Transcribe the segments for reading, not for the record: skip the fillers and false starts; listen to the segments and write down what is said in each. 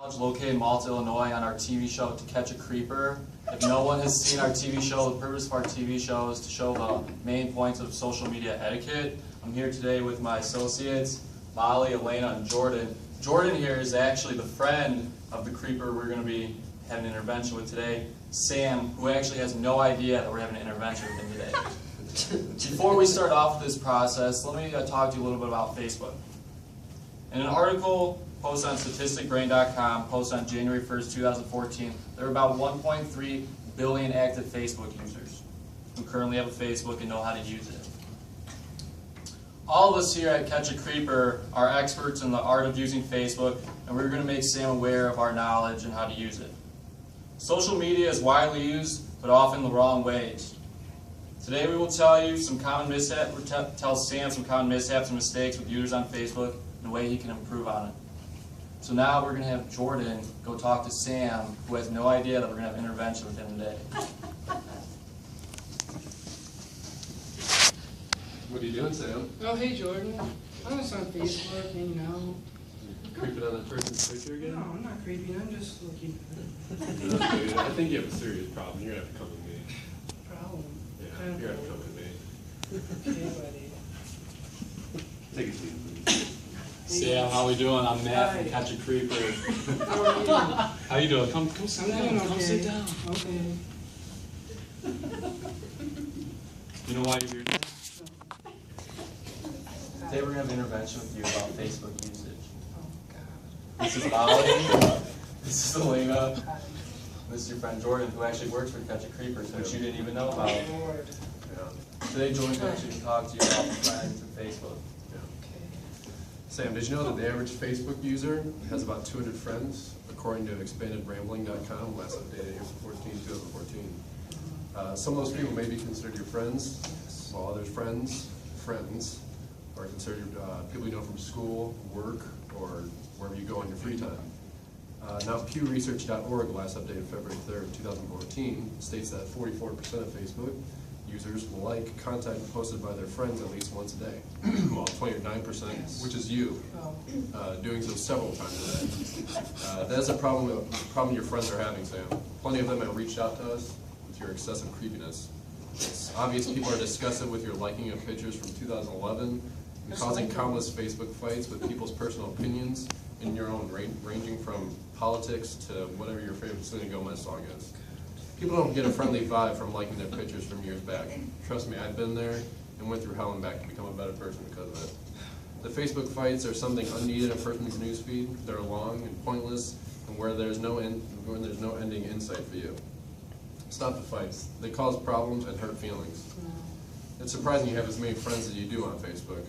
Located in Malta, Illinois, on our TV show To Catch a Creeper. If no one has seen our TV show, the purpose of our TV show is to show the main points of social media etiquette. I'm here today with my associates, Molly, Elena, and Jordan. Jordan here is actually the friend of the creeper we're going to be having an intervention with today, Sam, who actually has no idea that we're having an intervention with him today. Before we start off with this process, let me talk to you a little bit about Facebook. In an article posted on statisticbrain.com, posted on January 1st, 2014, there are about 1.3 billion active Facebook users who currently have a Facebook and know how to use it. All of us here at Catch a Creeper are experts in the art of using Facebook, and we're going to make Sam aware of our knowledge and how to use it. Social media is widely used, but often the wrong ways. Today we will tell you some common mishaps, tell Sam some common mishaps and mistakes with users on Facebook and a way he can improve on it. So now we're going to have Jordan go talk to Sam, who has no idea that we're going to have intervention with him today. What are you doing, Sam? Oh, hey, Jordan. I'm just on Facebook, hanging out. You creeping on that person's picture again? No, I'm not creepy. I'm just looking. Dude, I think you have a serious problem. You're going to have to come with me. Problem? Yeah, Kind of you're going to have to come with me. Okay, buddy. Take a seat, please. Sam, how we doing? I'm Matt from Hi. Catch a Creeper. How are you? How you doing? Come sit I'm down. doing Come okay. sit down. Okay. You know why you're here today? Today we're going to have an intervention with you about Facebook usage. Oh, God. This is Molly. This is Elena. Hi. This is your friend Jordan, who actually works for Catch a Creeper, which you didn't even know about. Oh, Lord. Yeah. Today Jordan's actually talk to you about friends and Facebook. Okay. Sam, did you know that the average Facebook user has about 200 friends, according to expandedrambling.com, last updated April 14, 2014? Some of those people may be considered your friends, while others friends are considered people you know from school, work, or wherever you go on your free time. Now, PewResearch.org, last updated February 3rd, 2014, states that 44% of Facebook users like content posted by their friends at least once a day, while 29%, which is you, doing so several times a day. That's a problem your friends are having, Sam. Plenty of them have reached out to us with your excessive creepiness. It's obvious people are disgusted with your liking of pictures from 2011 and causing countless Facebook fights with people's personal opinions in your own, ranging from politics to whatever your favorite Selena Gomez song is. People don't get a friendly vibe from liking their pictures from years back. Trust me, I've been there and went through hell and back to become a better person because of it. The Facebook fights are something unneeded in a person's newsfeed. They're long and pointless, and where there's no ending in sight for you. Stop the fights. They cause problems and hurt feelings. It's surprising you have as many friends as you do on Facebook.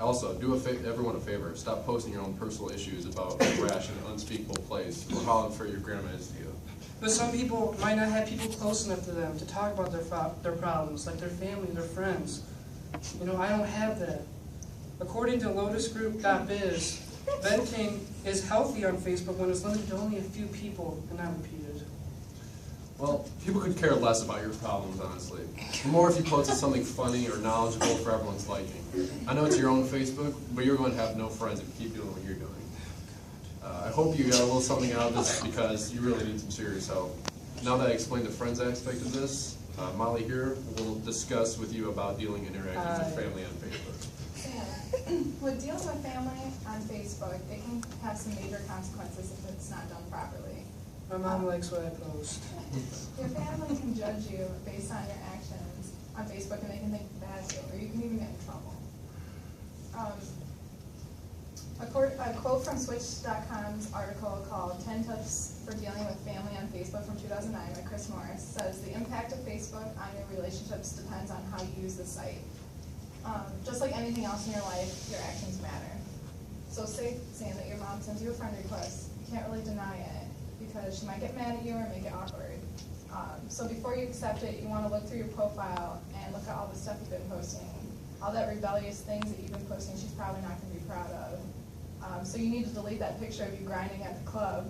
Also, do everyone a favor. Stop posting your own personal issues about a rash in an unspeakable place or hollering for your grandma is to you. But some people might not have people close enough to them to talk about their problems, like their family, their friends. You know, I don't have that. According to lotusgroup.biz, venting is healthy on Facebook when it's limited to only a few people and not repeated. Well, people could care less about your problems, honestly. The more if you posted something funny or knowledgeable for everyone's liking. I know it's your own Facebook, but you're going to have no friends if you keep doing what you're doing. I hope you got a little something out of this because you really need some serious help. Now that I explained the friends aspect of this, Molly here will discuss with you about dealing and interacting with family on Facebook. Yeah. With dealing with family on Facebook, it can have some major consequences if it's not done properly. My mom likes what I post. Your family can judge you based on your actions on Facebook, and they can think bad of you, or you can even get in trouble. A quote from Switch.com's article called 10 Tips for Dealing with Family on Facebook from 2009 by Chris Morris says the impact of Facebook on your relationships depends on how you use the site. Just like anything else in your life, your actions matter. So say, Sam, that your mom sends you a friend request, you can't really deny it because she might get mad at you or make it awkward. So before you accept it, you want to look through your profile and look at all the stuff you've been posting. All that rebellious things that you've been posting she's probably not going to be proud of. So you need to delete that picture of you grinding at the club.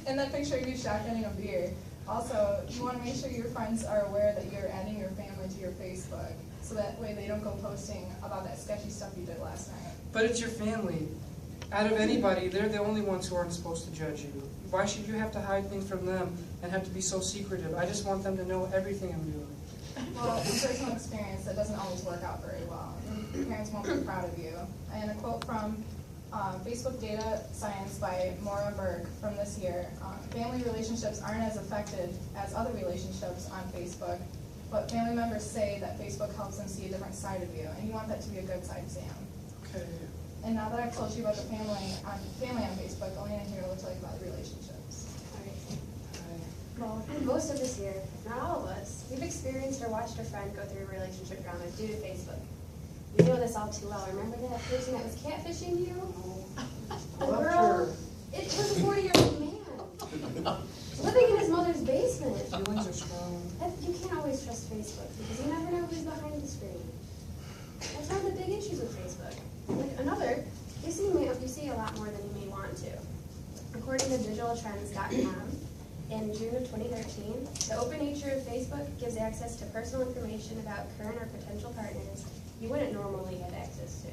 And that picture of you shotgunning a beer. Also, you want to make sure your friends are aware that you're adding your family to your Facebook, so that way they don't go posting about that sketchy stuff you did last night. But it's your family. Out of anybody, they're the only ones who aren't supposed to judge you. Why should you have to hide things from them and have to be so secretive? I just want them to know everything I'm doing. Well, in personal experience, that doesn't always work out very well. Your parents won't be proud of you. And a quote from Facebook Data Science by Maura Berg from this year, family relationships aren't as affected as other relationships on Facebook, but family members say that Facebook helps them see a different side of you, and you want that to be a good side, Sam. Okay. And now that I've told you about the family on Facebook, Elena here will tell you about the relationships. Well, most of us here, not all of us, we've experienced or watched a friend go through relationship drama due to Facebook. We know this all too well. Remember that person that was catfishing you? The girl, it was a 40-year-old man living in his mother's basement. Feelings are strong. You can't always trust Facebook because you never know who's behind the screen. That's one of the big issues with Facebook. Like another, you see a lot more than you may want to. According to digitaltrends.com, in June of 2013, the open nature of Facebook gives access to personal information about current or potential partners you wouldn't normally have access to.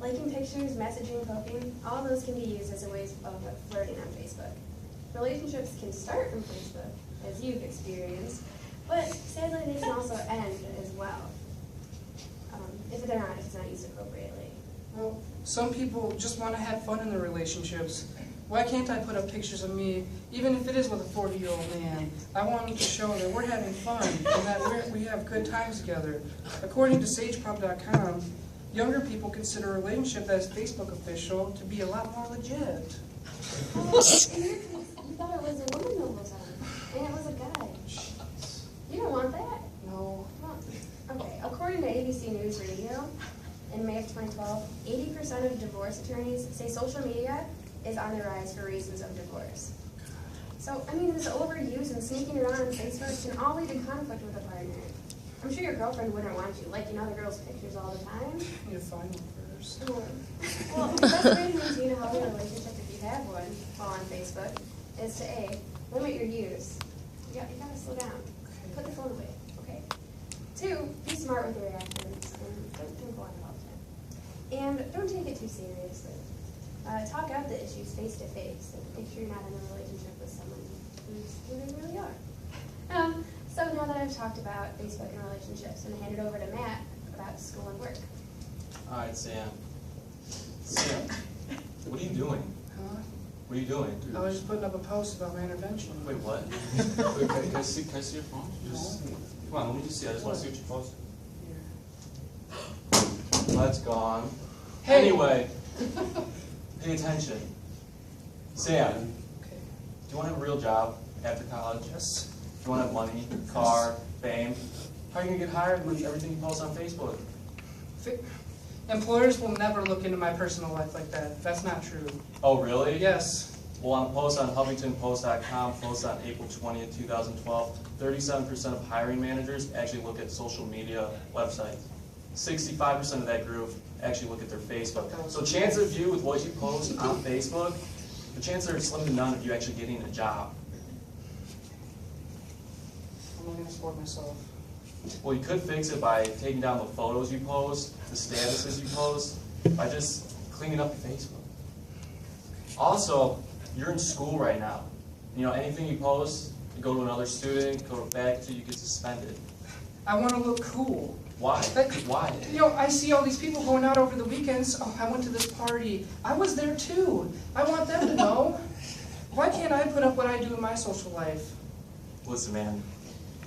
Liking pictures, messaging, poking, all those can be used as a way of flirting on Facebook. Relationships can start from Facebook, as you've experienced, but sadly they can also end as well, if it's not used appropriately. Well, some people just want to have fun in their relationships. Why can't I put up pictures of me, even if it is with a 40-year-old man? I want them to show that we're having fun and that we have good times together. According to sagepub.com, younger people consider a relationship that is Facebook official to be a lot more legit. Oh, you thought it was a woman the whole time, and it was a guy. You don't want that? No. Well, okay, according to ABC News Radio, in May of 2012, 80% of divorce attorneys say social media is on the rise for reasons of divorce. So, I mean, this overuse and sneaking around on Facebook can all lead to conflict with a partner. I'm sure your girlfriend wouldn't want you liking other girls' pictures all the time. I need to find one first. Well, the best way to maintain a healthy relationship, if you have one, while on Facebook, is to A, limit your use. You gotta slow down. Put the phone away, okay? 2, be smart with your actions, and don't go on it all the time. And don't take it too seriously. Talk out the issues face to face, and make sure you're not in a relationship with someone who they really are. So now that I've talked about Facebook and relationships, I'm going to hand it over to Matt about school and work. All right, Sam. Sam, what are you doing? Huh? What are you doing? I was just putting up a post about my intervention. Wait, what? Wait, can I see your phone? Come on, let me just see. I just want to see what you posted. Here. That's gone. Hey. Anyway, pay attention. Sam, Okay. do you want to have a real job after college? Yes. Do you want to have money, car, fame? How are you going to get hired with everything you post on Facebook? Employers will never look into my personal life like that. That's not true. Oh, really? Yes. Well, on a post on HuffingtonPost.com, posted on April 20th, 2012, 37% of hiring managers actually look at social media websites. 65% of that group actually look at their Facebook. So chances of you with what you post on Facebook, the chances are slim to none of you actually getting a job. I'm not going to support myself. Well, you could fix it by taking down the photos you post, the statuses you post, by just cleaning up your Facebook. Also, you're in school right now. You know, anything you post, you go to another student, go to faculty, you get suspended. I want to look cool. Why? Why? You know, I see all these people going out over the weekends. Oh, I went to this party. I was there too. I want them to know. Why can't I put up what I do in my social life? Listen, man,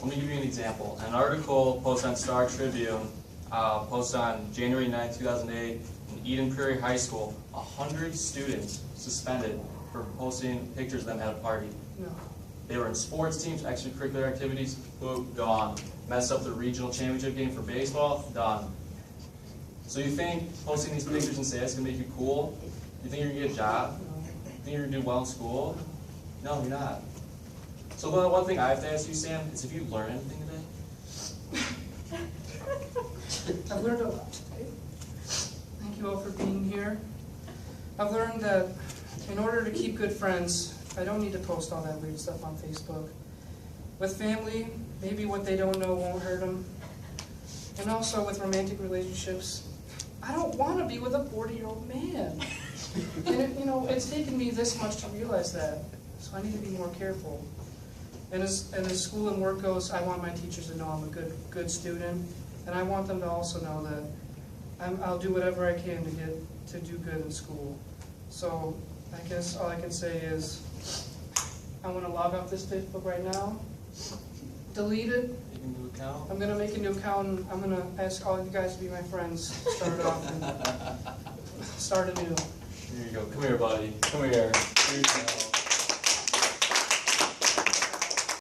let me give you an example. An article posted on Star Tribune, posted on January 9, 2008, in Eden Prairie High School, 100 students suspended for posting pictures of them at a party. No. They were in sports teams, extracurricular activities, boom, gone. Messed up the regional championship game for baseball, done. So you think posting these pictures and stats can make you cool? You think you're going to get a job? You think you're going to do well in school? No, you're not. So the one thing I have to ask you, Sam, is if you learned anything today? I've learned a lot today. Thank you all for being here. I've learned that in order to keep good friends, I don't need to post all that weird stuff on Facebook. With family, maybe what they don't know won't hurt them. And also with romantic relationships, I don't want to be with a 40-year-old man. And it's taken me this much to realize that. So I need to be more careful. And as school and work goes, I want my teachers to know I'm a good student, and I want them to also know that I'll do whatever I can to do good in school. So I guess all I can say is I want to log off this Facebook right now, delete it. Make a new account. I'm going to make a new account, and I'm going to ask all you guys to be my friends. Start off and start anew. Here you go. Come here, buddy. Come here. Here you go.